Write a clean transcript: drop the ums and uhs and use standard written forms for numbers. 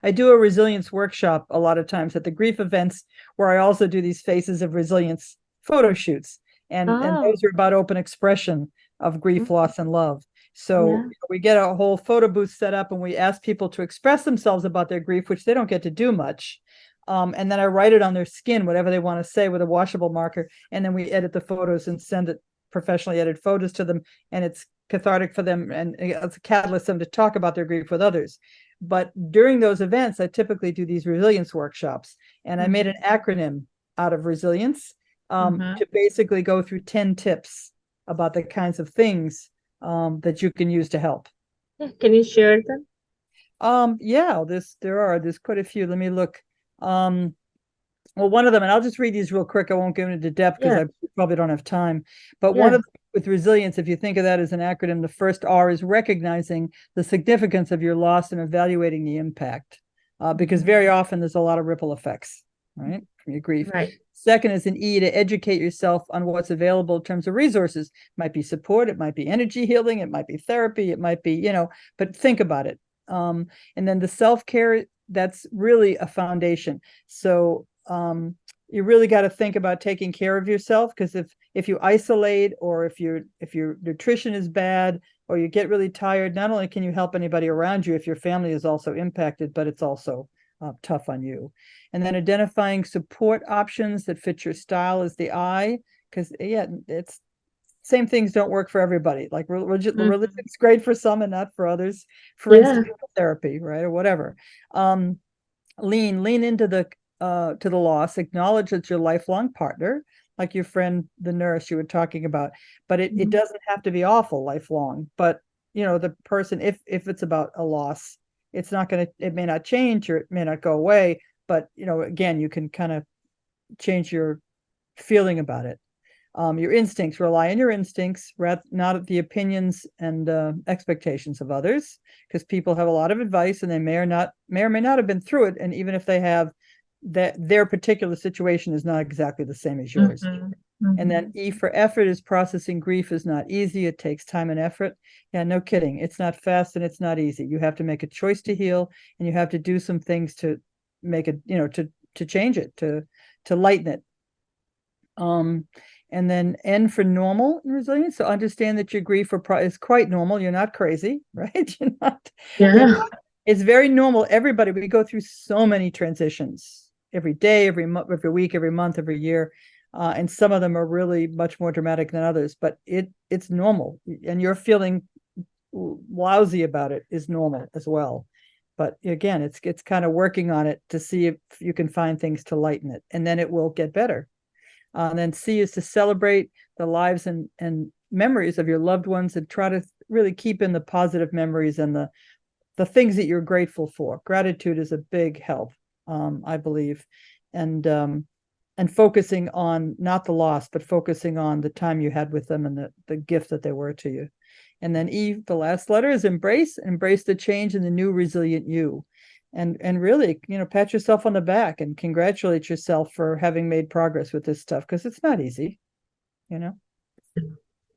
I do a resilience workshop a lot of times at the grief events, where I also do these faces of resilience photo shoots, and Oh, those are about open expression of grief, mm, loss, and love. So yeah. we get a whole photo booth set up, and we ask people to express themselves about their grief, which they don't get to do much. And then I write it on their skin, whatever they want to say, with a washable marker, and then we edit the photos and send it, professionally edited photos, to them, and it's cathartic for them, and it's a catalyst for them to talk about their grief with others. But during those events, I typically do these resilience workshops, and I made Mhm. an acronym out of resilience, Mhm. to basically go through 10 tips about the kinds of things that you can use to help. Yeah, can you share them? Yeah, there's quite a few. Let me look. Um, well, one of them, and I'll just read these real quick. I won't go into depth because Yeah, I probably don't have time. But one yeah. of them, with resilience, if you think of that as an acronym, the first R is recognizing the significance of your loss and evaluating the impact, because Mhm. very often there's a lot of ripple effects, right, from your grief. Right. Second is an E, to educate yourself on what's available in terms of resources. It might be support, it might be energy healing, it might be therapy, it might be, but think about it. And then the self-care, that's really a foundation. So you really got to think about taking care of yourself, because if you isolate, or if your nutrition is bad, or you get really tired, not only can you help anybody around you if your family is also impacted, but it's also tough on you. And then identifying support options that fit your style is the I, because yeah, it's same things don't work for everybody. Like Mhm. religion's great for some and not for others. For Yeah. instance, therapy, right, or whatever. um lean into the to the loss, acknowledge it's your lifelong partner, like your friend the nurse you were talking about, but it Mhm. doesn't have to be awful lifelong. But the person, if it's about a loss, it's not going to, it may not change, or it may not go away, but again, you can kind of change your feeling about it. Your instincts, rely on your instincts, not the opinions and expectations of others, because people have a lot of advice, and they may or may not have been through it, and even if they have, that their particular situation is not exactly the same as yours. Mhm. And Mhm. then E for effort is processing grief is not easy. It takes time and effort. Yeah, no kidding. It's not fast and it's not easy. You have to make a choice to heal, and you have to do some things to make it, to change it, to lighten it. Um, and then N for normal and resilience. So understand that your grief is quite normal. You're not crazy, right? You're Yeah. not, it's very normal. Everybody, we go through so many transitions every day, every month, every week, every month, every year. And some of them are really much more dramatic than others, but it's normal. And you're feeling lousy about it is normal as well. But again, it's kind of working on it to see if you can find things to lighten it, and then it will get better. And then C is to celebrate the lives and memories of your loved ones, and try to really keep in the positive memories and the things that you're grateful for. Gratitude is a big help, I believe, and focusing on not the loss, but focusing on the time you had with them, and the gift that they were to you. And then E, the last letter, is embrace the change and the new resilient you. And really, pat yourself on the back and congratulate yourself for having made progress with this stuff, because it's not easy, you know.